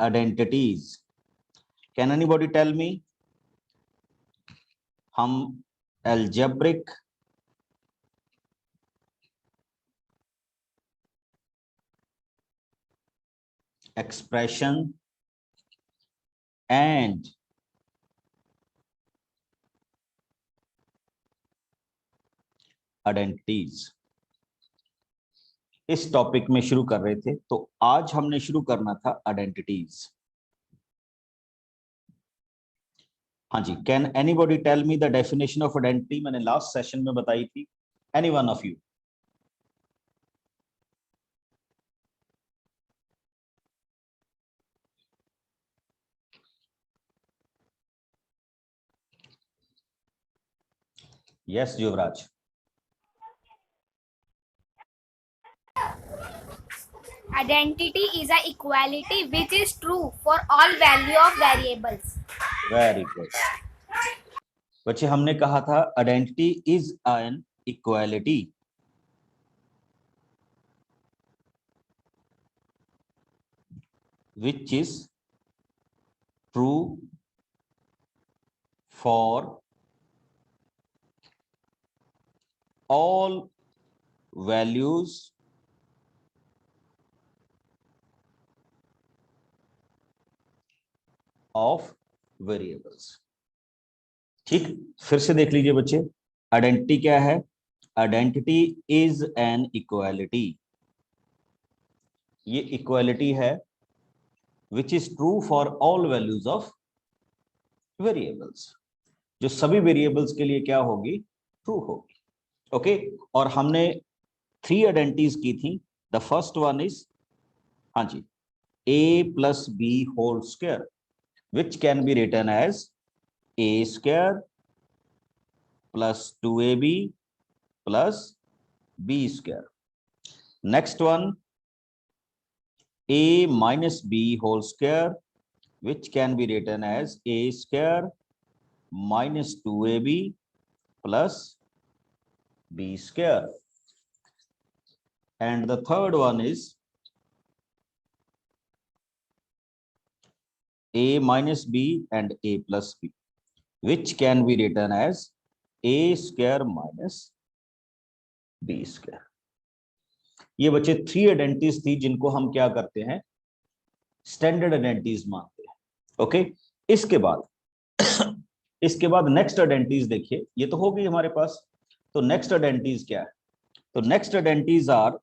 identities. Can anybody tell me? हम algebraic expression and identities इस topic में शुरू कर रहे थे, तो आज हमने शुरू करना था आइडेंटिटीज। हाँ जी, can anybody tell me the definition of identity? मैंने लास्ट सेशन में बताई थी। Any one of you? Yes Yuvraj. Identity is a equality which is true for all value of variables. Very good बच्चे, हमने कहा था identity is an equality which is true for all values of variables। ठीक, फिर से देख लीजिए बच्चे, आइडेंटिटी क्या है? आइडेंटिटी इज एन इक्वालिटी, ये इक्वालिटी है which is true for all values of variables, जो सभी वेरिएबल्स के लिए क्या होगी? ट्रू होगी। ओके, और हमने 3 आइडेंटिटीज की थी। द फर्स्ट वन इज, हाँ जी, a plus B whole square which can be written as a square plus 2ab plus b square. Next one, a minus b whole square which can be written as a square minus 2ab plus b square. And the third one is a minus b and a plus b which can be written as a square minus b square. ये बच्चे 3 identities थी जिनको हम क्या करते हैं? Standard identities मानते हैं। ओके, इसके बाद नेक्स्ट आइडेंटिटीज देखिए, ये तो हो गई हमारे पास। तो नेक्स्ट आइडेंटिटीज क्या है? तो नेक्स्ट आइडेंटिटीज आर,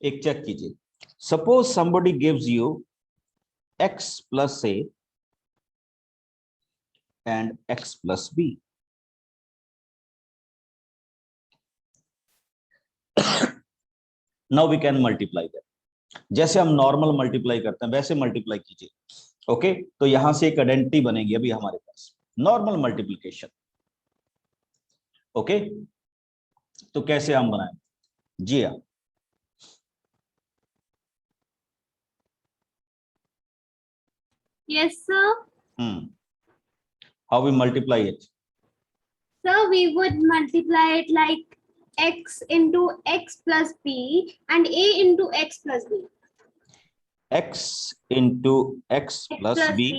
एक चेक कीजिए, suppose somebody gives you x plus a and x plus b। Now we can multiply that, जैसे हम नॉर्मल मल्टीप्लाई करते हैं वैसे मल्टीप्लाई कीजिए। ओके, तो यहां से एक आइडेंटिटी बनेगी अभी हमारे पास, नॉर्मल मल्टीप्लिकेशन। ओके, तो कैसे हम बनाएं? जी हाँ, Yes, sir. how we multiply it? Sir, we would multiply it like x into x plus b and a into x plus b. X into x plus b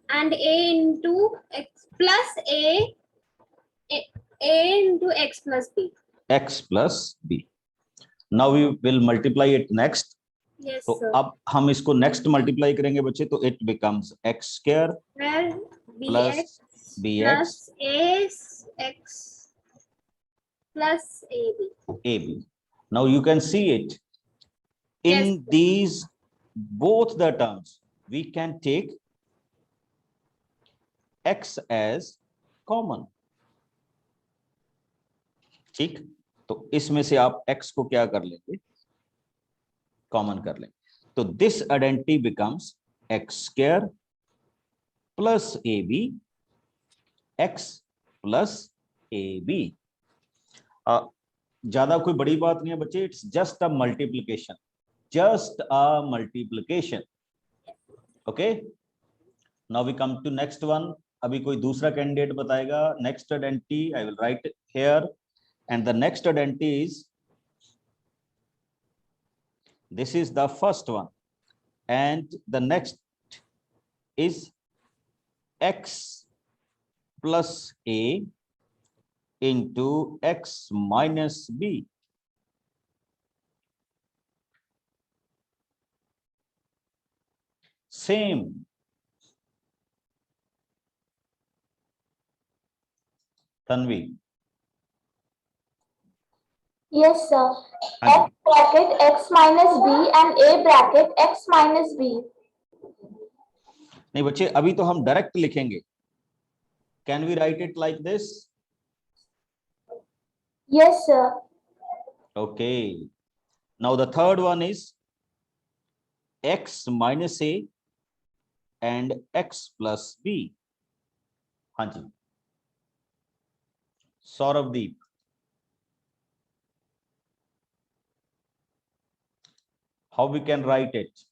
and a into x plus a into x plus b. x plus b. Now we will multiply it next. Yes, तो sir. अब हम इसको next multiply करेंगे बच्चे, तो it becomes x square plus b x x plus ab. Now you can see it in Yes. these both the terms we can take x as common। ठीक, तो इसमें से आप x को क्या कर लेंगे? कॉमन कर लेंगे। तो this identity becomes x square plus a b x plus a b. ज्यादा कोई बड़ी बात नहीं है बच्चे, it's just a multiplication, just a multiplication. Okay, now we come to next one. अभी कोई दूसरा कैंडिडेट बताएगा next identity? I will write here, and the next identity is, this is the first one, and the next is x plus a into x minus b. Same. Tanvi. Yes, sir. हाँ X bracket x minus b and a bracket x minus b. नहीं बच्चे, अभी तो हम direct लिखेंगे. Can we write it like this? Yes, sir. Okay. Now the third one is x minus a and x plus b. हाँ जी. सौरभदीप. How we can write it?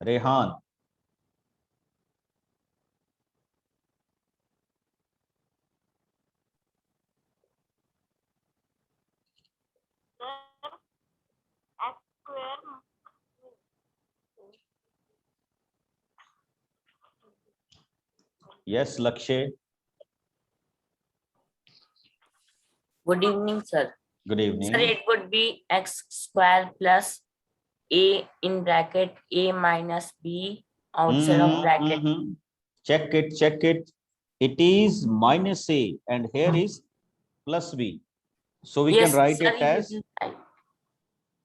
Rehan. Yes, Lakshay. Good evening, sir. Good evening. Sir, it would be x square plus a in bracket a minus b outside of bracket. Check it, check it. It is minus a and here is plus b. So we Yes, can write sir, it as is right.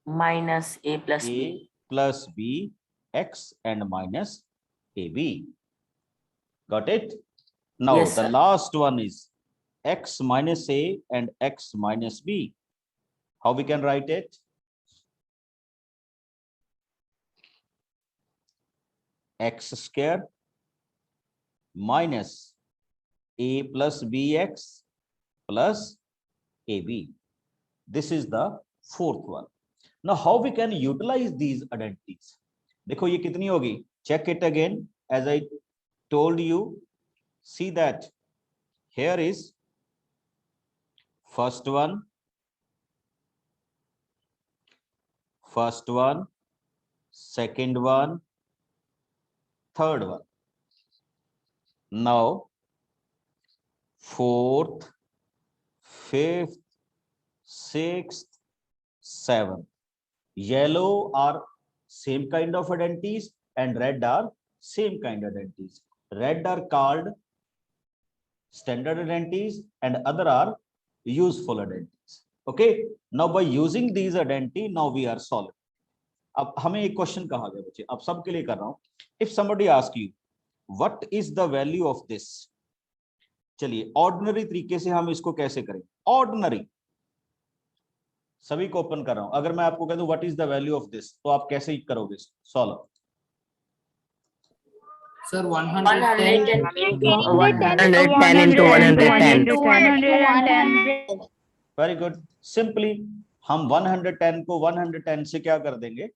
Minus a plus a b. plus b, x and minus ab. Got it? Now Yes, the sir. last one is x minus a and x minus b. How we can write it? X square minus a plus bx plus ab. This is the fourth one. Now how we can utilize these identities? देखो ये कितनी होगी? Check it again. As I told you, see that here is first one, second one, third one. Now fourth, fifth, sixth, seventh. Yellow are same kind of identities and red are same kind of identities. Red are called standard identities and other are useful identities. Okay. Now by using these identity, now we are solving. अब हमें एक question कहा गया बच्चे, अब सबके लिए कर रहा हूं. If somebody ask you, what is the value of this? चलिए ऑर्डिनरी तरीके से हम इसको कैसे करें? ऑर्डिनरी सभी को ओपन कर रहा हूं. अगर मैं आपको कह दूं what is the value of this, तो आप कैसे ही करोगे solve? Sir, 110 into 110 into 110. Very good. Simply हम 110 को 110 से क्या कर देंगे?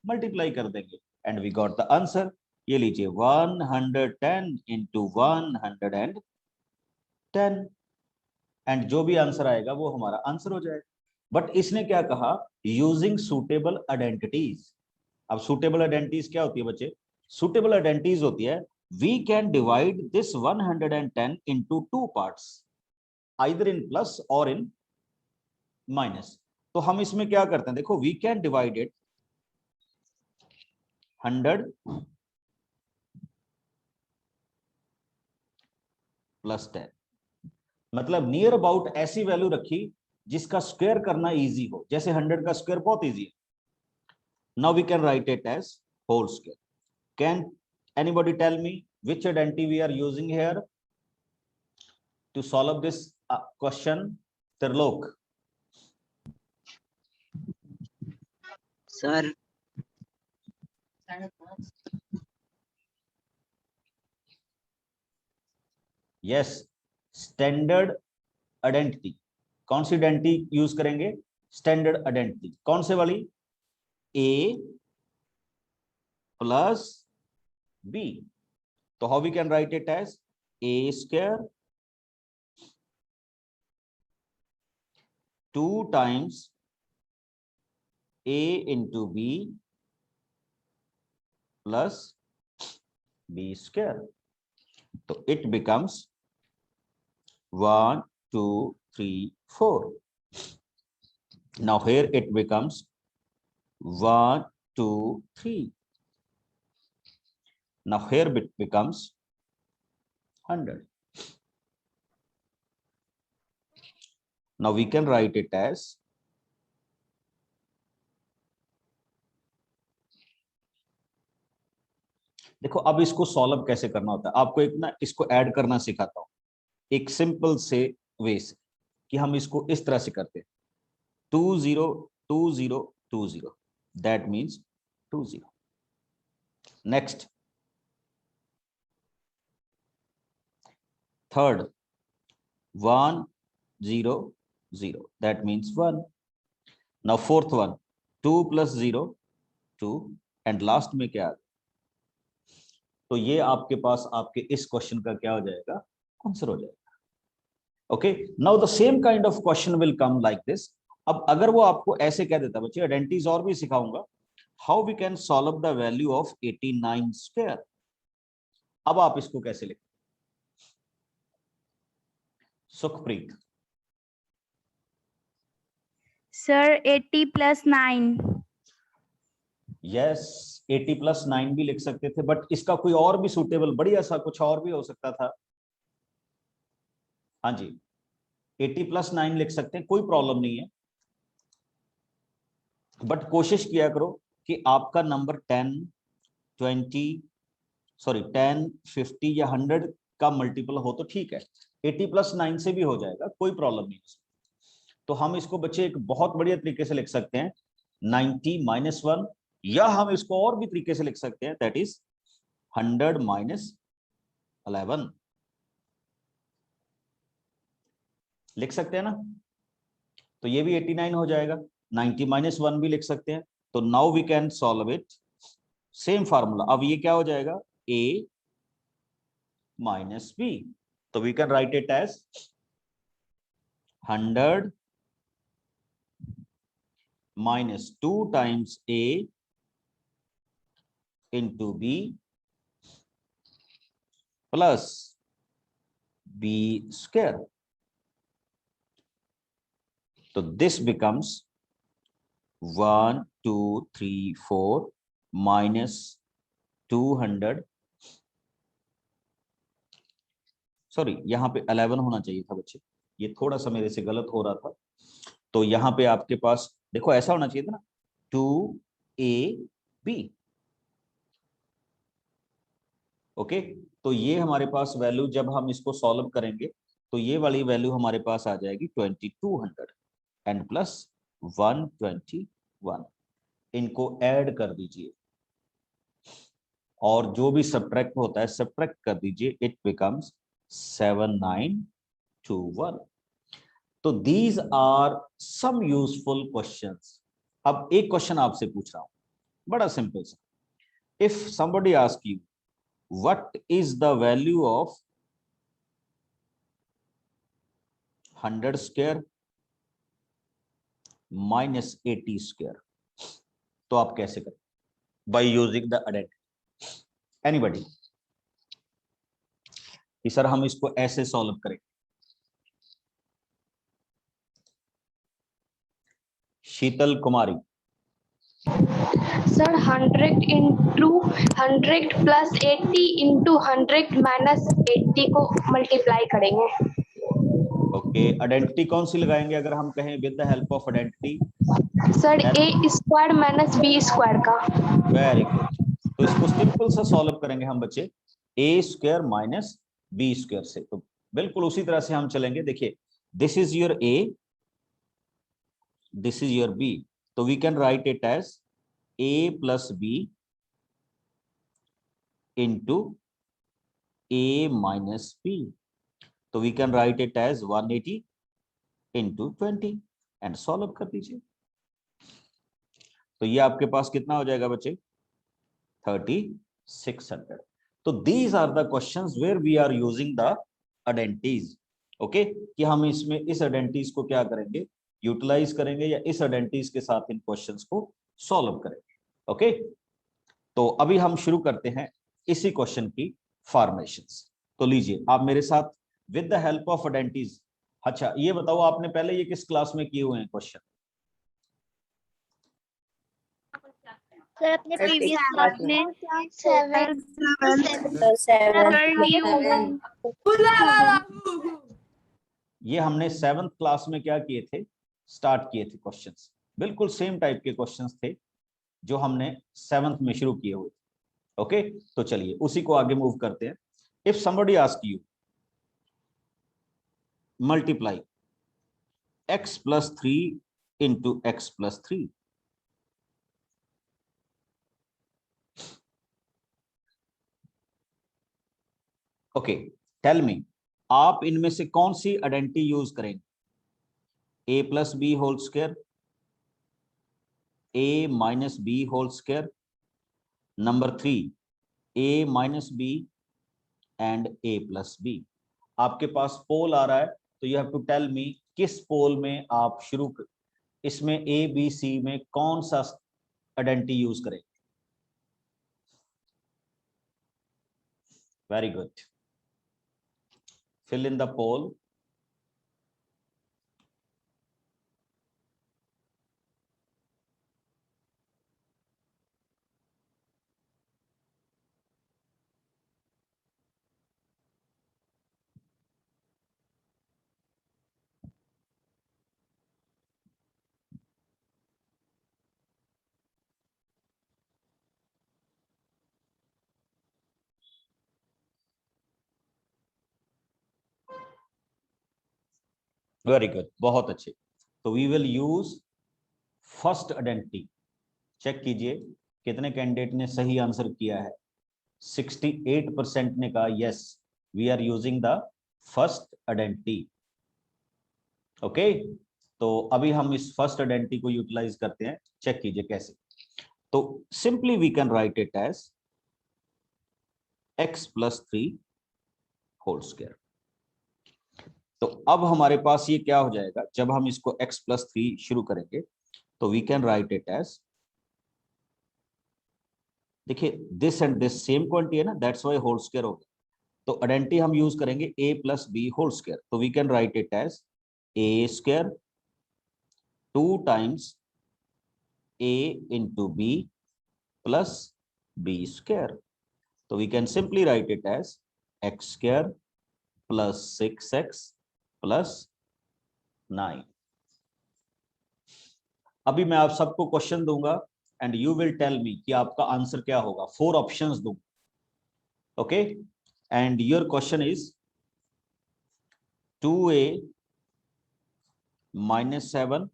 मल्टीप्लाई कर देंगे and we got the answer. ये लीजिए 110 into 110 एंड जो भी आंसर आएगा वो हमारा आंसर हो जाएगा. बट इसने क्या कहा? Using suitable identities. अब सुटेबल आइडेंटिटीज क्या होती है बच्चे? सुटेबल आइडेंटिटीज होती है we can divide this 110 into two parts, either in plus और इन माइनस. तो हम इसमें क्या करते हैं? देखो वी कैन डिवाइड इट 100 प्लस 10, मतलब नियर अबाउट ऐसी वैल्यू रखी जिसका स्क्वायर करना इजी हो. जैसे 100 का स्क्वायर बहुत इजी है. Now we can write it as whole square. Can anybody tell me which identity we are using here to solve this question? Trilok. Sir, Yes, standard identity. कौन सी identity use करेंगे? Standard identity. कौन से वाली? a plus b. तो how we can write it as a square 2 times a into b plus b square, तो it becomes 1 2 3 4. Now here it becomes 1 2 3. Now here it becomes 100. Now we can write it as देखो अब इसको solve कैसे करना होता है, आपको एक ना इसको ऐड करना सिखाता हूं एक सिंपल से वे से, कि हम इसको इस तरह से करते हैं 2 0 2 0 2 0, that means 2 0. Next third 1 0 0, that means 1. Now fourth one 2 + 0 2, and last में क्या, तो ये आपके पास आपके इस क्वेश्चन का क्या हो जाएगा, आंसर हो जाएगा. Okay, now the same kind of question will come like this. अब अगर वो आपको ऐसे कह देता, बच्चे आइडेंटिटीज और भी सिखाऊंगा, how we can solve the value of 89 square. अब आप इसको कैसे लिखें, सुखप्रीत? Sir, 80 + 9. यस, 80 + 9 भी लिख सकते थे, बट इसका कोई और भी सुटेबल बढ़िया सा कुछ और भी हो सकता था. हाँ जी, 80 + 9 लिख सकते हैं, कोई प्रॉब्लम नहीं है, बट कोशिश किया करो कि आपका नंबर 10 20 10 50 या 100 का मल्टीपल हो तो ठीक है. 80 + 9 से भी हो जाएगा, कोई प्रॉब्लम नहीं. तो हम इसको बच्चे एक बहुत बढ़िया तरीके से लिख सकते हैं 90 - 1, या हम इसको और भी तरीके से लिख सकते हैं, दैट इज 100 - 11. लिख सकते हैं ना, तो ये भी 89 हो जाएगा. 90 - 1 भी लिख सकते हैं. तो now we can solve it, same formula. अब ये क्या हो जाएगा, a - b, तो we can write it as 100 - 2 times a into b plus b square. So this becomes 1 2 3 4 minus 200, sorry यहाँ पे 11 होना चाहिए था बच्चे, ये थोड़ा सा मेरे से गलत हो रहा था. तो यहाँ पे आपके पास देखो ऐसा होना चाहिए था ना, 2ab. ओके, तो ये हमारे पास वैल्यू जब हम इसको सॉल्व करेंगे तो ये वाली वैल्यू हमारे पास आ जाएगी 2200 एंड प्लस 121. इनको ऐड कर दीजिए और जो भी सब्ट्रैक्ट होता है सब्ट्रैक्ट कर दीजिए, इट बिकम्स 7921. तो these are some useful questions. अब एक क्वेश्चन आपसे पूछ रहा हूं, बड़ा सिंपल सा. If somebody ask you what is the value of 100 square minus 80 square, तो आप कैसे करें, by using the identity? Anybody? कि सर हम इसको ऐसे सॉल्व करें. शीतल कुमारी. Sir, 100 into 100 plus 80 into 100 minus 80 को मल्टीप्लाई करेंगे. ओके, आइडेंटिटी कौन सी लगाएंगे अगर हम कहें with the help of identity? Sir a² minus b² का. Very good. तो इसको सिंपल सा सॉल्व करेंगे हम बच्चे a² माइनस b² से. तो बिल्कुल उसी तरह से हम चलेंगे. देखिए, this is your a, this is your b, तो we can write it as a plus b into a minus b. तो we can write it as 180 into 20 and solve कर दीजिए. तो ये आपके पास कितना हो जाएगा बच्चे, 3600. तो these are the questions where we are using the identities. Okay, कि हम इसमें इस आइडेंटिटीज को क्या करेंगे, यूटिलाइज करेंगे या इस आइडेंटिटीज के साथ इन क्वेश्चंस को सॉल्व करेंगे. ओके, तो अभी हम शुरू करते हैं इसी क्वेश्चन की फॉर्मेशंस। तो लीजिए आप मेरे साथ with the help of identities. अच्छा ये बताओ आपने पहले ये किस क्लास में किए हुए हैं क्वेश्चन? सर अपने प्रीवियस क्लास में ये हमने 7th क्लास में क्या किए थे, स्टार्ट किए थे क्वेश्चंस। बिल्कुल सेम टाइप के क्वेश्चंस थे जो हमने 7th में शुरू किए हुए थे। ओके, तो चलिए उसी को आगे मूव करते हैं। If somebody ask you multiply x plus 3 into x plus 3, okay tell me, आप इनमें से कौन सी आइडेंटिटी यूज करेंगे? a plus B whole square, a minus b whole square, number 3 a minus b and a plus b. आपके पास poll आ रहा है तो you have to tell me किस पोल में आप इसमें a b c में कौन सा आइडेंटिटी यूज करें। Very good, fill in the poll। Very good, बहुत अच्छे। तो we will use first identity. Check कीजिए कितने कैंडिडेट ने सही आंसर किया है। 68% ने कहा yes we are using the first identity. Okay, तो अभी हम इस फर्स्ट आइडेंटिटी को यूटिलाइज करते हैं। चेक कीजिए कैसे। तो simply we can write it as x plus 3 whole square. तो अब हमारे पास ये क्या हो जाएगा, जब हम इसको x प्लस 3 शुरू करेंगे तो we can write it as, देखिए this and this same quantity है ना, दैट्स व्हाई होल स्क्वायर हो गया। तो आइडेंटिटी हम यूज करेंगे a plus B whole square. तो we can write it as a square 2 times a into B plus b square. तो we can simply write it as x square plus 6x plus 9। अभी मैं आप सबको question दूंगा and you will tell me कि आपका answer क्या होगा। 4 ऑप्शंस दूंगा, okay, and your question is 2a minus 7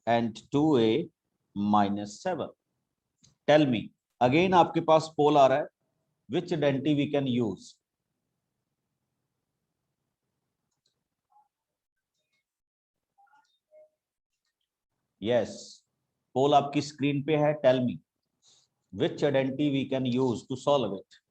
and 2a minus 7। Tell me again, आपके पास पोल आ रहा है, which identity we can use. Yes, poll आपकी स्क्रीन पे है। टेल मी which identity we can use to solve it।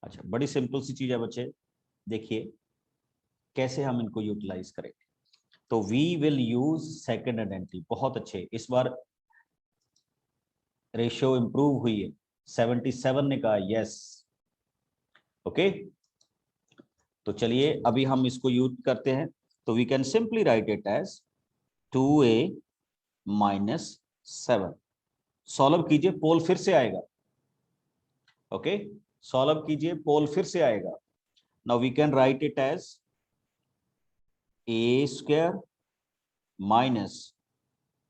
अच्छा, बड़ी सिंपल सी चीज है बच्चे, देखिए कैसे हम इनको यूटिलाइज करेंगे। तो we will use second identity. बहुत अच्छे, इस बार रेशियो इंप्रूव हुई है। 77 ने कहा यस। ओके, तो चलिए अभी हम इसको यूज करते हैं। तो we can simply write it as 2a minus 7। Solve कीजिए, पोल फिर से आएगा। ओके, सॉल्व कीजिए, पोल फिर से आएगा। Now we can write it as a square minus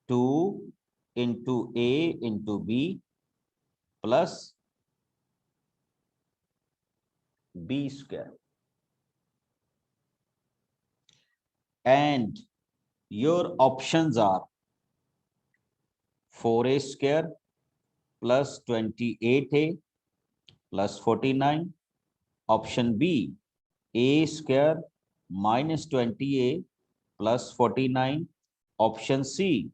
2 into a into b plus b square. And your options are 4a square plus 28a plus 49. Option B, a square minus 20a plus 49. Option C,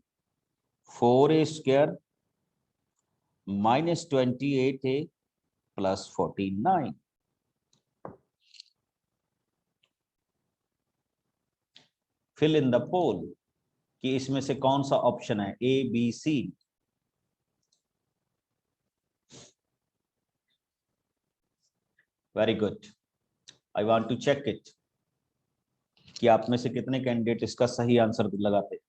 4a square minus 28a plus 49. Fill in the poll कि इसमें से कौन सा option है, A B C. Very good, I want to check it कि आप में से कितने कैंडिडेट इसका सही आंसर लगाते।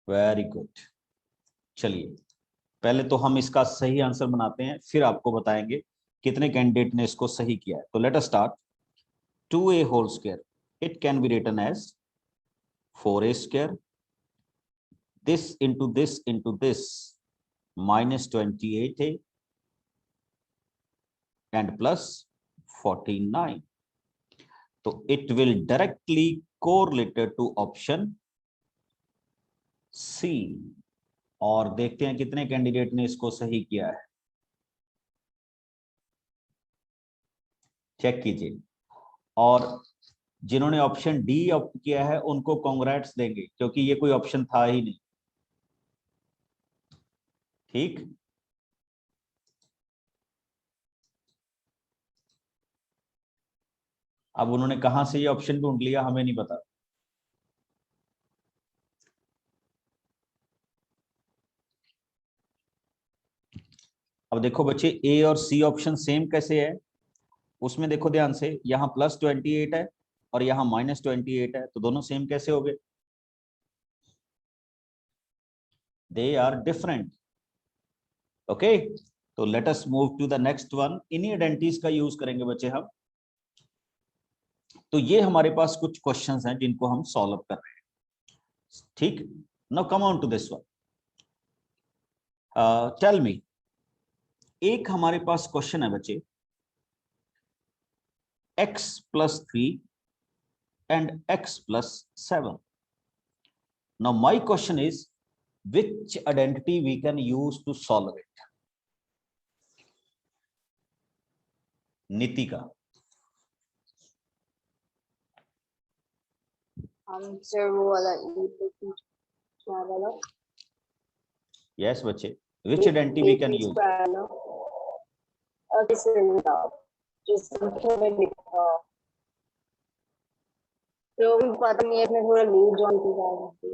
वेरी गुड, चलिए पहले तो हम इसका सही आंसर बनाते हैं, फिर आपको बताएंगे कितने कैंडिडेट ने इसको सही किया है। तो let us start. 2a whole square, it can be written as 4a square, this into this minus 28a and plus 49. तो it will directly correlated to option C। और देखते हैं कितने कैंडिडेट ने इसको सही किया है, चेक कीजिए। और जिन्होंने ऑप्शन डी ऑप्ट किया है उनको कांग्रेट्स देंगे, क्योंकि ये कोई ऑप्शन था ही नहीं। ठीक, अब उन्होंने कहां से ये ऑप्शन ढूंढ लिया हमें नहीं पता। अब देखो बच्चे, ए और सी ऑप्शन सेम कैसे है, उसमें देखो ध्यान से, यहाँ प्लस 28 है और यहाँ माइनस 28 है, तो दोनों सेम कैसे हो गए? They are different. ओके, तो let us move to the next one. इन्हीं आइडेंटिटीज का यूज करेंगे बच्चे हम। तो ये हमारे पास कुछ क्वेश्चंस हैं जिनको हम सॉल्व कर रहे हैं। ठीक, now come on to this one. Tell me, एक हमारे पास क्वेश्चन है बच्चे, x plus 3 and x plus 7. Now my question is, which identity we can use to solve it? Nitika. Answer वो वाला क्या वाला? Yes बच्चे, which identity we can use? तो पता नहीं है, इसमें थोड़ा लीड जॉन की बात है।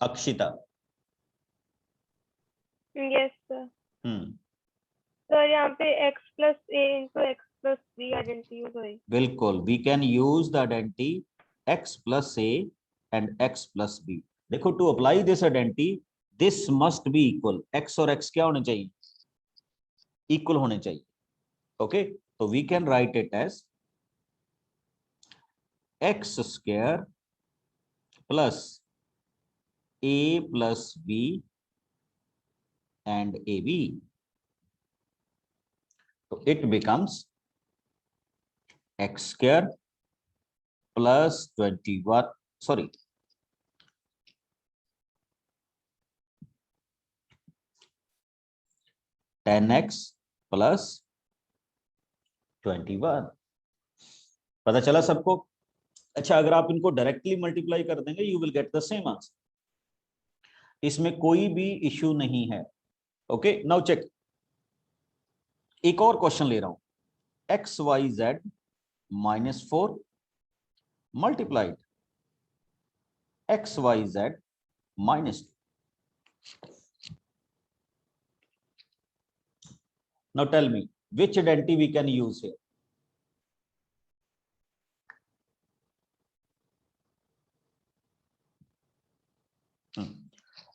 Akshita. Yes sir. Hmm, sir यहाँ पे x plus a into x plus b identity use हुई। बिल्कुल, we can use the identity x plus a and x plus b. देखो, to apply this identity, this must be equal. x और x क्या होने चाहिए? Equal होने चाहिए। Okay, तो we can write it as x square plus a plus b and ab. So it becomes x square plus 21, sorry, ten x plus 21। पता चला सबको? अच्छा, अगर आप इनको डायरेक्टली मल्टीप्लाई कर देंगे, you will get the same answer. इसमें कोई भी इश्यू नहीं है। ओके, नाउ चेक, एक और क्वेश्चन ले रहा हूं। X y z -4 multiplied x y z -2। Now tell me which identity we can use here.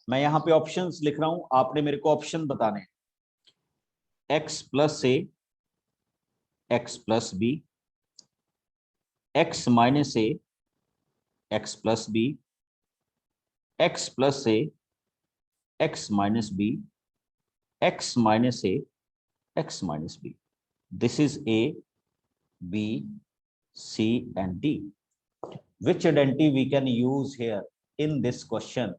मैं यहां पे ऑप्शंस लिख रहा हूं, आपने मेरे को ऑप्शन बताने हैं। x plus A, x plus B, x minus A, x plus B, x plus A, x minus B, x minus A, x minus b. This is A, B, C and D. Which identity we can use here in this question?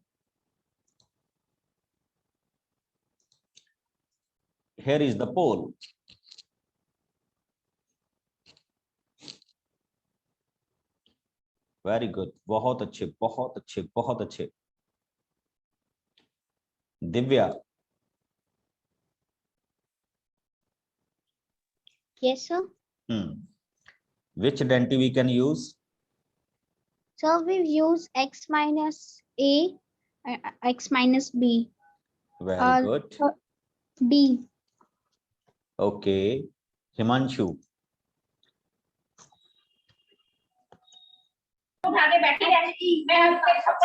Here is the poll. Very good. बहुत अच्छे, बहुत अच्छे, बहुत अच्छे. Divya. Yes, sir. Which identity we can use? So we use x minus a, x minus b. Very good. D. Okay. Himanshu.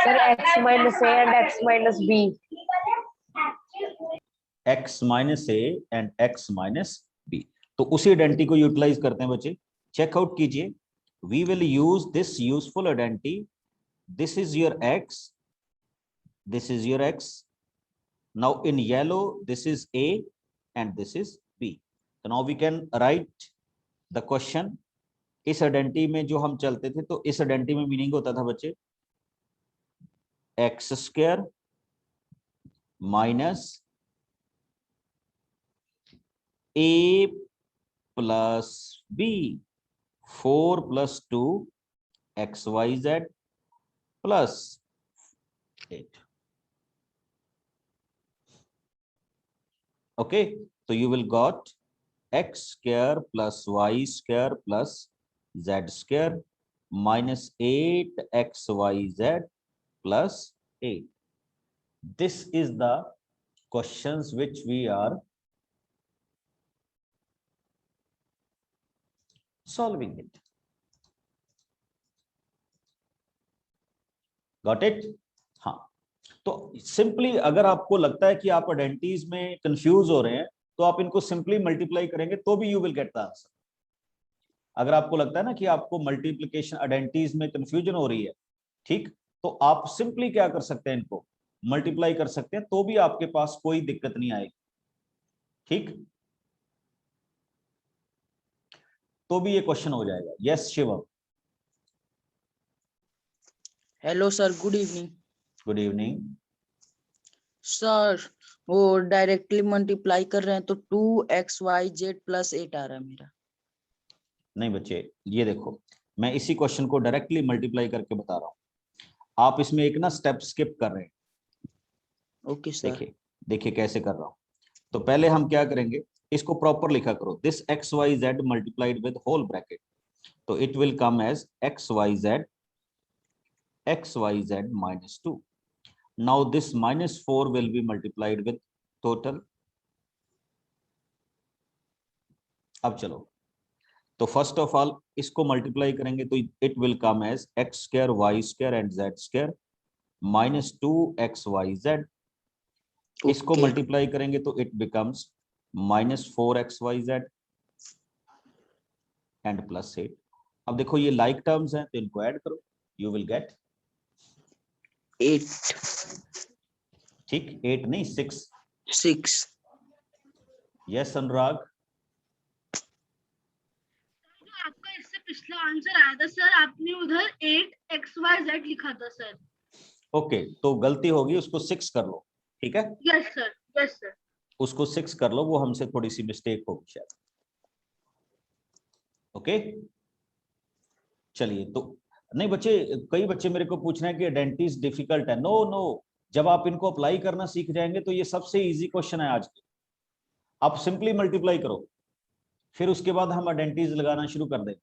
Sir, x minus a and x minus b. x minus a and x minus b. तो उसी identity को utilise करते हैं बच्चे. Check out कीजिए. We will use this useful identity. This is your x, this is your x. Now in yellow this is a and this is b. So now we can write the question. इस identity में जो हम चलते थे, तो इस identity में meaning होता था बच्चे x square minus a plus b, 4 plus 2 xyz plus 8. Okay, so you will got x square plus y square plus z square minus 8xyz plus 8. This is the questions which we are solving it. Got it? हाँ. तो simply अगर आपको लगता है कि आप identities में confuse हो रहे हैं, तो आप इनको सिंपली मल्टीप्लाई करेंगे तो भी you will get the answer. अगर आपको लगता है ना कि आपको मल्टीप्लिकेशन आइडेंटिटीज में कंफ्यूजन हो रही है, ठीक, तो आप सिंपली क्या कर सकते हैं, इनको मल्टीप्लाई कर सकते हैं, तो भी आपके पास कोई दिक्कत नहीं आएगी. ठीक, तो भी ये क्वेश्चन हो जाएगा. Yes Shivam. Hello sir, good evening. Good evening. Sir वो डायरेक्टली मल्टीप्लाई कर रहे हैं तो 2xyz + 8 आ रहा है मेरा. नहीं बच्चे, ये देखो, मैं इसी क्वेश्चन को डायरेक्टली मल्टीप्लाई करके बता रहा हूं. आप इसमें एक ना स्टेप स्किप कर रहे हैं. Okay sir. देखिए देखिए कैसे कर रहा हूं. तो पहले हम क्या करेंगे, इसको प्रॉपर लिखा करो. This xyz multiplied with whole bracket, तो it will come as xyz -2. Now this -4 will be multiplied with total. अब चलो, तो फर्स्ट ऑफ ऑल इसको मल्टीप्लाई करेंगे तो it will come as x² y² and z² -2xyz. इसको Okay. Multiply करेंगे तो इट बिकम्स -4xyz एंड +8. अब देखो ये लाइक टर्म्स हैं, तो इनको ऐड करो, यू विल गेट 8. ठीक, 8 नहीं 6. 6. यस अनुराग. आपका इससे पिछला आंसर आया था सर, आपने उधर 8xyz लिखा था सर. ओके, तो गलती होगी, उसको 6 कर लो. ठीक है, यस सर, यस सर. उसको 6 कर लो, वो हमसे थोड़ी सी मिस्टेक होगी शायद. ओके, चलिए. तो नहीं बच्चे, कई बच्चे मेरे को पूछ रहे हैं कि आइडेंटिटीज डिफिकल्ट है. नो नो, जब आप इनको अप्लाई करना सीख जाएंगे तो ये सबसे इजी क्वेश्चन है आज के. आप सिंपली मल्टीप्लाई करो, फिर उसके बाद हम आइडेंटिटीज लगाना शुरू कर देंगे.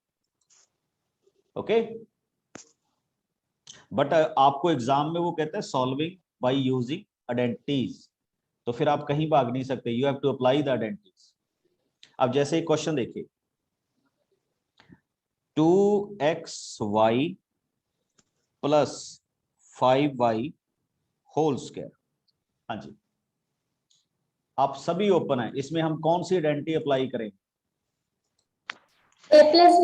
ओके, बट आपको एग्जाम में वो कहते हैं सॉल्विंग बाय यूजिंग आइडेंटिटीज, तो फिर आप कहीं भाग नहीं सकते, you have to apply the identities. अब जैसे क्वेश्चन देखिए, 2xy plus 5y whole square. हाँ जी, आप सभी ओपन है, इसमें हम कौन सी आइडेंटिटी अप्लाई करेंगे? A plus B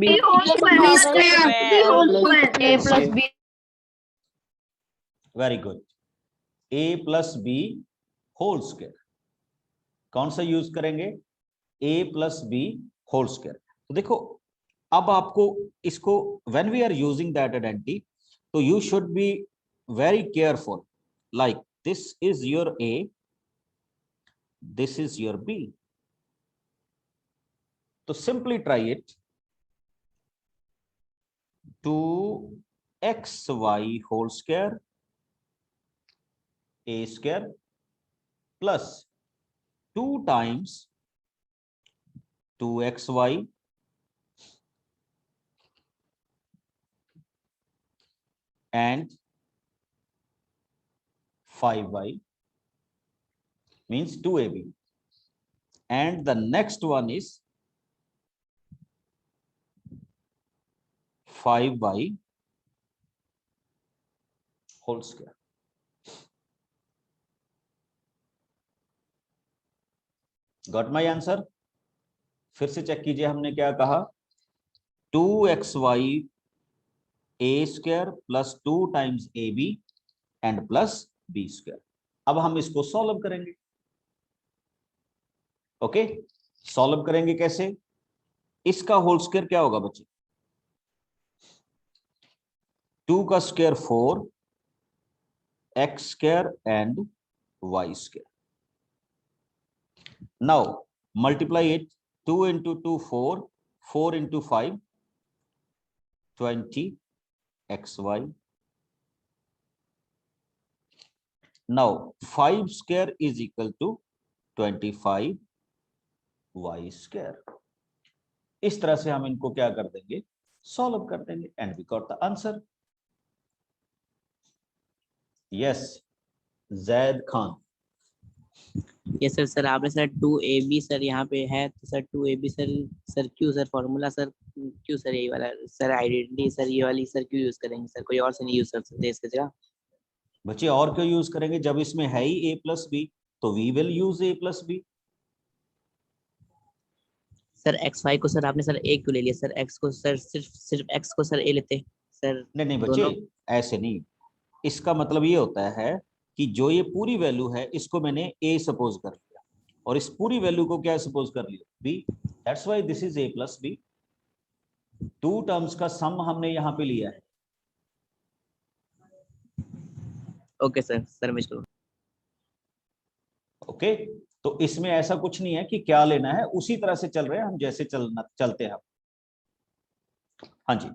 B whole square B whole square A plus B very good, a plus B whole square. कौन सा यूज करेंगे? a plus B whole square. तो देखो, अब आपको इसको when we are using that identity, तो you should be very careful, like this is your a, this is your b। तो simply try it, 2xy whole square a square plus 2 times 2xy and 5y means 2ab, and the next one is 5y whole square। Got my answer? फिर से check कीजिए, हमने क्या कहा? 2xy a square plus 2 times ab and plus b square. अब हम इसको solve करेंगे। ओके, सॉल्व करेंगे कैसे? इसका होल स्क्वायर क्या होगा बच्चे? 2 का square 4, x square and y square. Now multiply it, 2 into 2 4, 4 into 5 20 xy। Now 5 square is equal to 25 y square। इस तरह से हम इनको क्या कर देंगे? सॉल्व कर देंगे, and we got the answer. Yes, Zaid Khan. Yes sir. Sir आपने सर 2ab सर यहाँ पे है, तो सर 2ab सर, सर क्यों सर फॉर्मूला सर, क्यों सर यही वाला सर आइडेंटिटी सर, ये वाली सर क्यों यूज करेंगे सर? कोई और से नहीं यूज कर सकते इसके जगह? बच्चे और क्यों यूज करेंगे? जब इसमें है ही a प्लस बी, तो we will use a plus b. Sir xy को सर आपने सर a क्यों ले लिया सर? x को सर सिर्फ x को सर a लेते सर। नहीं बच्चे, दोनों ऐसे नहीं। इसका मतलब ये होता है कि जो ये पूरी वैल्यू है, इसको मैंने a सपोज कर लिया, और इस पूरी वैल्यू को क्या सपोज कर लिया? b। That's why this is a plus b. 2 terms का सम हमने यहाँ पे लिया है। ओके सर, सर मैं इसको ओके, तो इसमें ऐसा कुछ नहीं है कि क्या लेना है, उसी तरह से चल रहे हैं हम, जैसे चलते हैं। हाँ जी,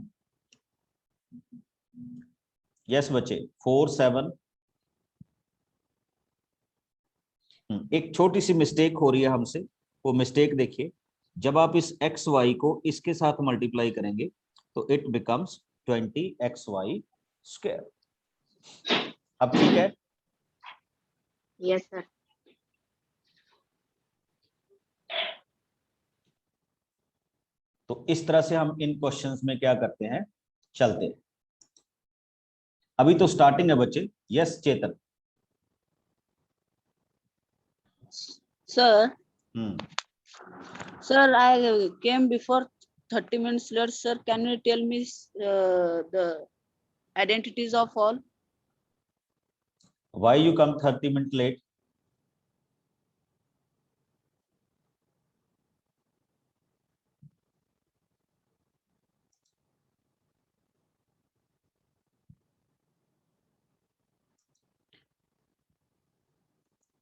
यस बच्चे, 4 7। एक छोटी सी मिस्टेक हो रही है हमसे, वो मिस्टेक देखिए। जब आप इस एक्स वाई को इसके साथ मल्टीप्लाई करेंगे, तो इट बिकम्स 20xy स्क्वायर। अब ठीक है? Yes sir. तो इस तरह से हम इन क्वेश्चंस में क्या करते हैं, चलते हैं। अभी तो स्टार्टिंग है बच्चे। Yes Chetan. Sir, hmm, sir, I came before 30 minutes late. Sir, can you tell me the identities of all? why you come 30 minutes late?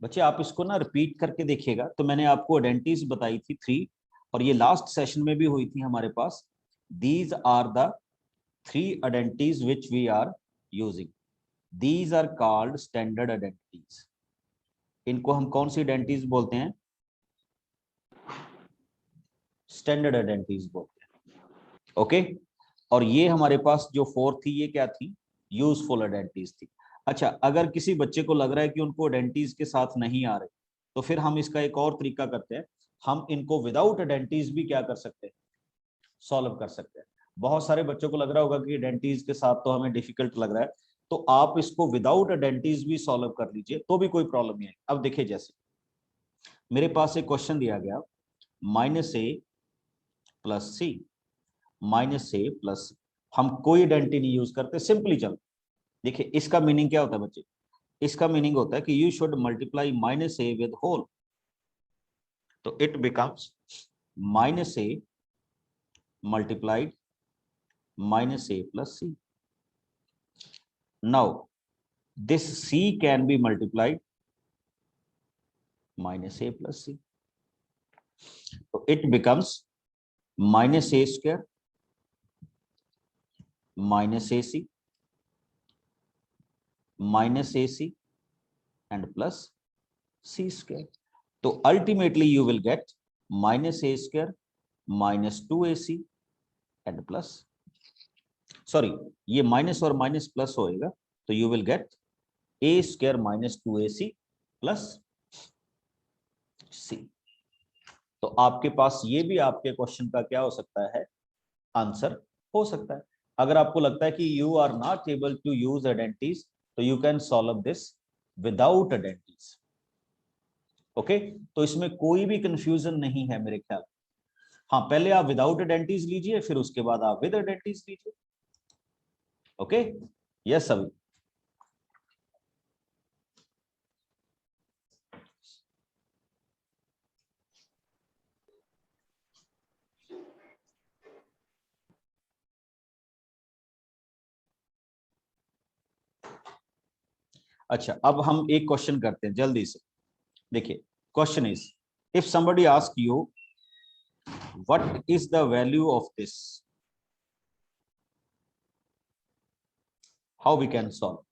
बच्चे आप इसको ना रिपीट करके देखिएगा। तो मैंने आपको आइडेंटिटीज बताई थी 3, और ये लास्ट सेशन में भी हुई थी हमारे पास। These are the 3 identities which we are using. These are called standard identities. इनको हम कौन सी आइडेंटिटीज बोलते हैं? स्टैंडर्ड आइडेंटिटीज बोलते हैं। ओके, और ये हमारे पास जो 4 थी, ये क्या थी? यूजफुल आइडेंटिटीज थी। अच्छा, अगर किसी बच्चे को लग रहा है कि उनको आइडेंटिटीज के साथ नहीं आ रहे, तो फिर हम इसका एक और तरीका करते हैं, हम इनको विदाउट आइडेंटिटीज भी क्या कर सकते हैं, सॉल्व कर सकते हैं। बहुत सारे बच्चों को लग रहा होगा कि आइडेंटिटीज के साथ तो हमें डिफिकल्ट लग रहा है, तो आप इसको विदाउट आइडेंटिटीज भी सॉल्व कर लीजिए, तो भी कोई प्रॉब्लम नहीं है। अब देखिए, जैसे मेरे पास एक क्वेश्चन दिया गया, -a + c, -a + हम कोई आइडेंटिटी नहीं यूज करते, सिंपली चल। देखिए इसका मीनिंग क्या होता है बच्चे, इसका मीनिंग होता है कि you should multiply -a with whole, तो it becomes -a multiplied -a + c. Now this c can be multiplied -a + c, so it becomes -a square -ac -ac and plus c square. So ultimately you will get -a square -2ac and plus, sorry, ये minus और minus plus होएगा, तो you will get a square -2ac plus c. तो आपके पास ये भी आपके question का क्या हो सकता है, आंसर हो सकता है। अगर आपको लगता है कि you are not able to use identities, तो you can solve this without identities. Okay, तो इसमें कोई भी कंफ्यूजन नहीं है मेरे ख्याल। हाँ, पहले आप विदाउट आइडेंटिटीज लीजिए, फिर उसके बाद आप विद आइडेंटिटीज लीजिए। ओके, यस अभी। अच्छा, अब हम एक क्वेश्चन करते हैं जल्दी से। देखिए, question is, if somebody ask you what is the value of this, how we can solve?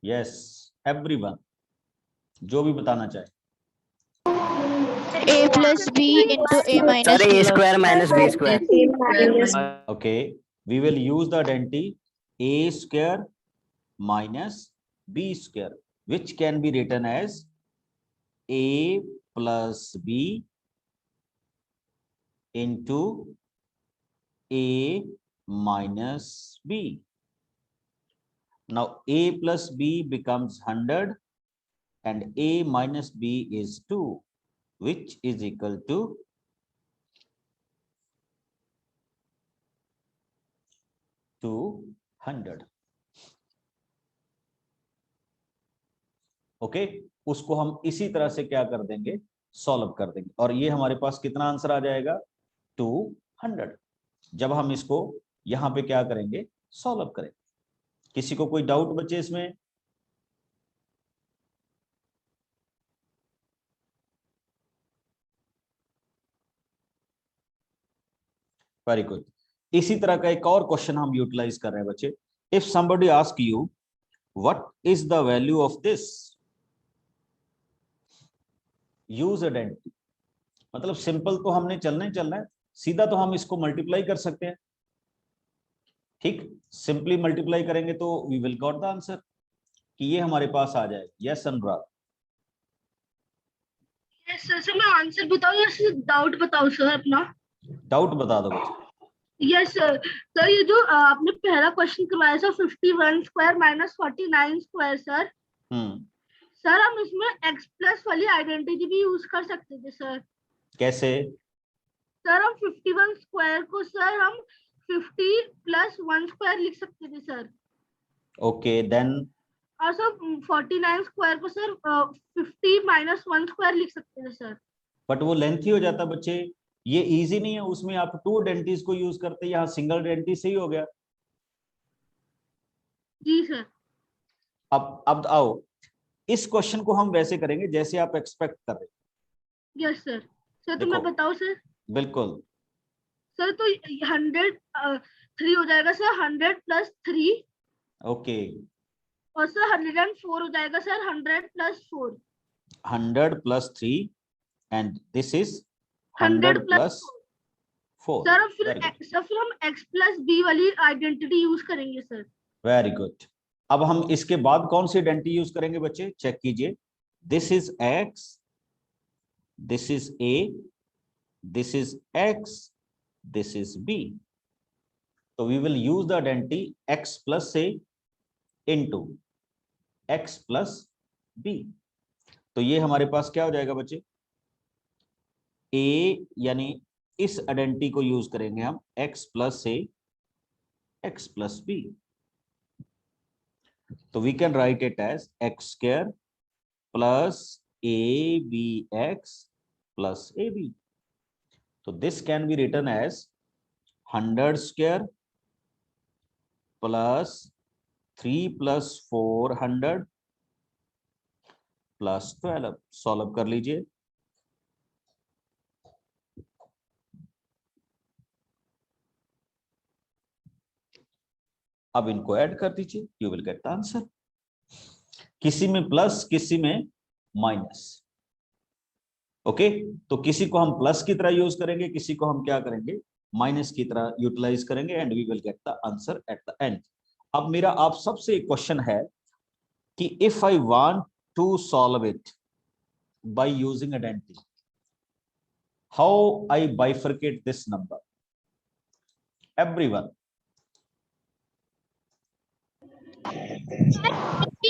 Yes, everyone, जो भी बताना चाहे। a plus b into a minus Sir, b. a square minus b square. Okay, we will use the identity a square minus b square, which can be written as a plus b into a minus b. Now a plus b becomes 100 and a minus b is 2, which is equal to 200. Okay, उसको हम इसी तरह से क्या कर देंगे, solve कर देंगे, और ये हमारे पास कितना आंसर आ जाएगा, 200। जब हम इसको यहां पे क्या करेंगे, सॉल्व करेंगे। किसी को कोई डाउट बचे इसमें? Very good. इसी तरह का एक और क्वेश्चन हम यूटिलाइज कर रहे हैं बच्चे। If somebody ask you what is the value of this, use identity, मतलब सिंपल तो हमने चलना ही चलना है, सीधा तो हम इसको मल्टीप्लाई कर सकते हैं। ठीक, सिंपली मल्टीप्लाई करेंगे तो we will got the answer, कि ये हमारे पास आ जाएगा। Yes Anurag? Yes sir. Sir मैं आंसर बताऊं या सर डाउट बताऊं सर अपना? डाउट बता दो बच्चे। Yes sir. सर ये जो आपने पहला क्वेश्चन करवाया sir 51 square minus 49 square sir, sir हम इसमें x प्लस वाली आइडेंटिटी भी यूज कर सकते थे सर। कैसे? सर हम 51 स्क्वायर को सर हम 50 प्लस 1 स्क्वायर लिख सकते थे सर। Okay, then? और सर 49 स्क्वायर को सर 50 माइनस 1 स्क्वायर लिख सकते थे सर। बट वो लेंथी हो जाता बच्चे, ये इजी नहीं है, उसमें आप टू आइडेंटिटीज को यूज करते, यहाँ सिंगल आइडेंटिटी से ही हो गया। जी सर। अब आओ, इस क्वेश्चन को हम वैसे करेंगे जैसे आप एक्सपेक्ट कर रहे हैं। Yes sir. सर तो मैं देखो। बताऊं सर? बिल्कुल। सर तो 103 हो जाएगा सर, 100 + 3। ओके। और सर 104 हो जाएगा sir, 100 + 4। 100 + 3 and this is 100 100 + + 4। Sir फिर वेरी गुड, सर फिर हम x + b वाली आइडेंटिटी यूज करेंगे सर। Very good. अब हम इसके बाद कौन सी आइडेंटिटी यूज करेंगे बच्चे, चेक कीजिए। This is x, this is a, this is x, this is b. So we will use the identity x plus a into x plus b. तो ये हमारे पास क्या हो जाएगा बच्चे, a यानी इस आइडेंटिटी को यूज करेंगे हम x plus a, x plus b. तो we can write it as x square plus abx plus ab. So this can be written as 100 square plus 3 plus 400 plus 12। Solve कर लीजिए। अब इनको ऐड कर दीजिए, you will get the answer. किसी में plus, किसी में माइनस। ओके, तो किसी को हम प्लस की तरह यूज करेंगे, किसी को हम क्या करेंगे, माइनस की तरह यूटिलाइज करेंगे, and we will get the answer at the end. अब मेरा आप सबसे एक क्वेश्चन है कि if I want to solve it by using identity, how I bifurcate this number? Everyone.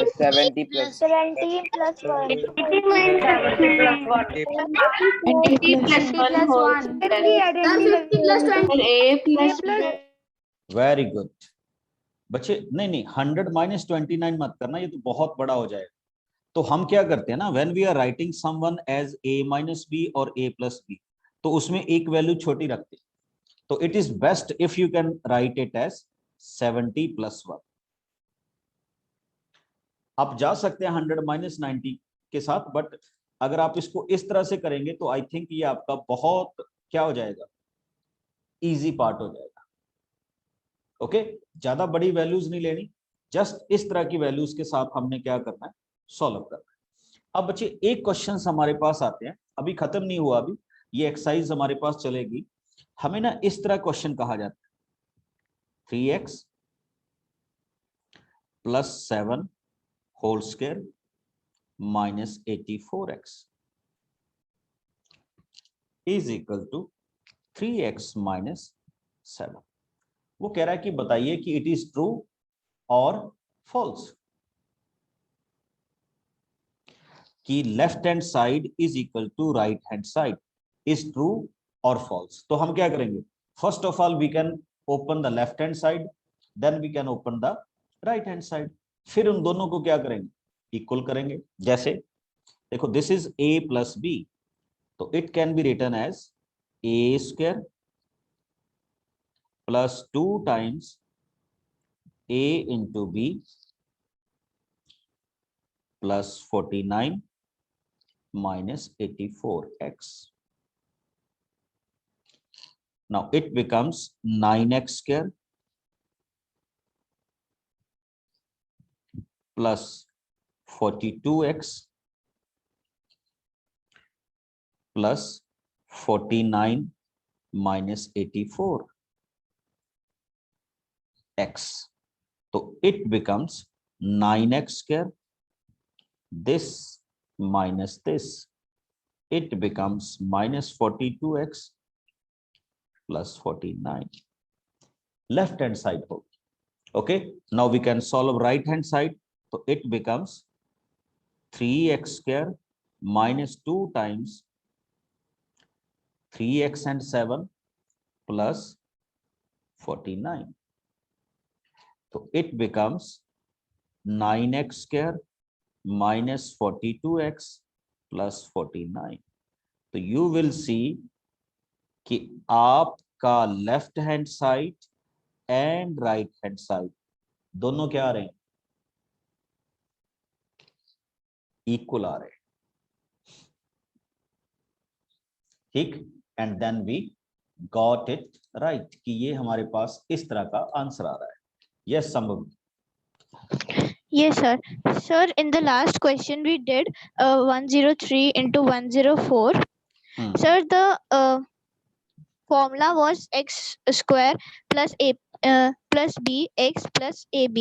70 plus 17 + 1. 70 + 1. 20 + 1 whole sir 50 + 20 a plus very good बच्चे। नहीं नहीं, 100 - 29 मत करना, ये तो बहुत बड़ा हो जाएगा। तो हम क्या करते हैं ना, when we are writing someone as a - b और a + b, तो उसमें एक वैल्यू छोटी रखते हैं। तो it is best if you can write it as 70 + 1। आप जा सकते हैं 100 - 90 के साथ, बट अगर आप इसको इस तरह से करेंगे तो आई थिंक ये आपका बहुत क्या हो जाएगा, इजी पार्ट हो जाएगा। ओके, ज्यादा बड़ी वैल्यूज नहीं लेनी, जस्ट इस तरह की वैल्यूज के साथ हमने क्या करना है, सॉल्व करना है। अब बच्चे एक क्वेश्चन हमारे पास आते हैं, अभी खत्म नहीं हुआ, अभी ये एक्सरसाइज हमारे पास चलेगी। हमें ना इस तरह क्वेश्चन कहा जाता है, 3x + 7 whole square -84x is equal to 3x - 7। वो कह रहा है कि बताइए कि इट इज ट्रू और फॉल्स, कि left hand side is equal to right hand side is true और फॉल्स। तो हम क्या करेंगे, first of all we can open the left hand side, then we can open the right hand side, फिर उन दोनों को क्या करेंगे, इक्वल करेंगे। जैसे देखो, दिस इज a + b, तो it can be written as a² + 2 times a into b plus 49 minus 84x. Now it becomes 9x² plus 42x plus 49 minus 84x. So it becomes 9x², this minus this, it becomes -42x plus 49. Left hand side hope. Okay, now we can solve right hand side. So it becomes 3x² minus 2 times 3x and 7 plus 49. So it becomes 9x² minus 42x plus 49. तो you will see कि आपका left hand side and right hand side दोनों क्या आ रहे हैं, equal आ रहे हैं। ठीक, and then we got it right कि ये हमारे पास इस तरह का आंसर आ रहा है. यस संभव. Yes, sir. Sir, in the last question we did 103 into 104. Sir, the formula was x square plus a plus b x plus ab.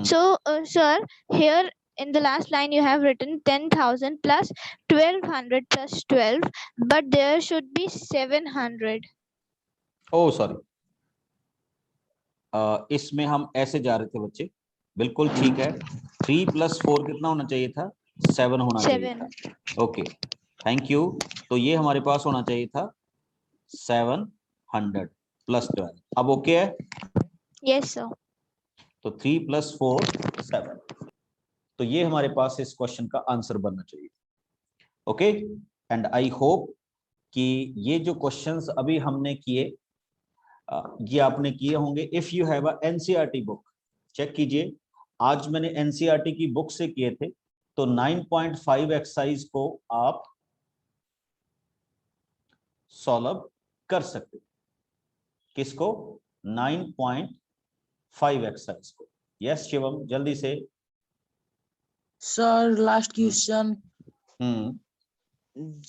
So, sir, here in the last line you have written 10,000 plus 1,200 plus 12, but there should be 700. Oh sorry, इसमें हम ऐसे जा रहे थे बच्चे. बिल्कुल ठीक है. 3 + 4 कितना होना चाहिए था? 7 होना चाहिए था. Okay, thank you. तो ये हमारे पास होना चाहिए था 700 + 12. अब ओके है? Yes, sir. तो 3 + 4 7. तो ये हमारे पास इस क्वेश्चन का आंसर बनना चाहिए. ओके, एंड आई होप कि ये जो क्वेश्चंस अभी हमने किए ये आपने किए होंगे. If you have a NCERT book, check कीजिए. आज मैंने एनसीईआरटी की बुक से किए थे, तो 9.5 एक्सरसाइज को आप सॉल्व कर सकते. किसको? 9.5 एक्सरसाइज को. यस शिवम, जल्दी से. Sir last question.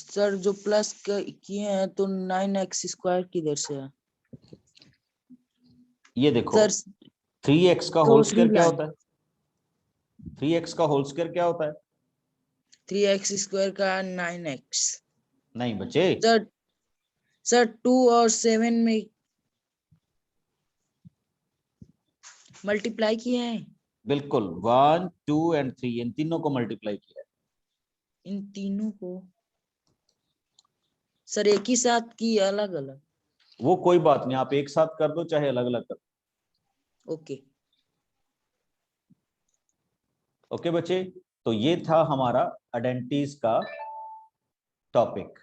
सर जो प्लस किए हैं तो 9x² किधर से है? ये देखो, सर 3x का तो होल स्क्वायर क्या line. होता है? 3x का होल स्क्वायर क्या होता है? 3x² का 9x. नहीं बच्चे, सर 2 और 7 में मल्टीप्लाई किए हैं. बिल्कुल 1 2 एंड 3 इन तीनों को मल्टीप्लाई किया है. इन तीनों को सर एक ही साथ की अलग अलग? वो कोई बात नहीं, आप एक साथ कर दो चाहे अलग अलग कर दो. ओके. ओके बच्चे, तो ये था हमारा आइडेंटिटीज का टॉपिक.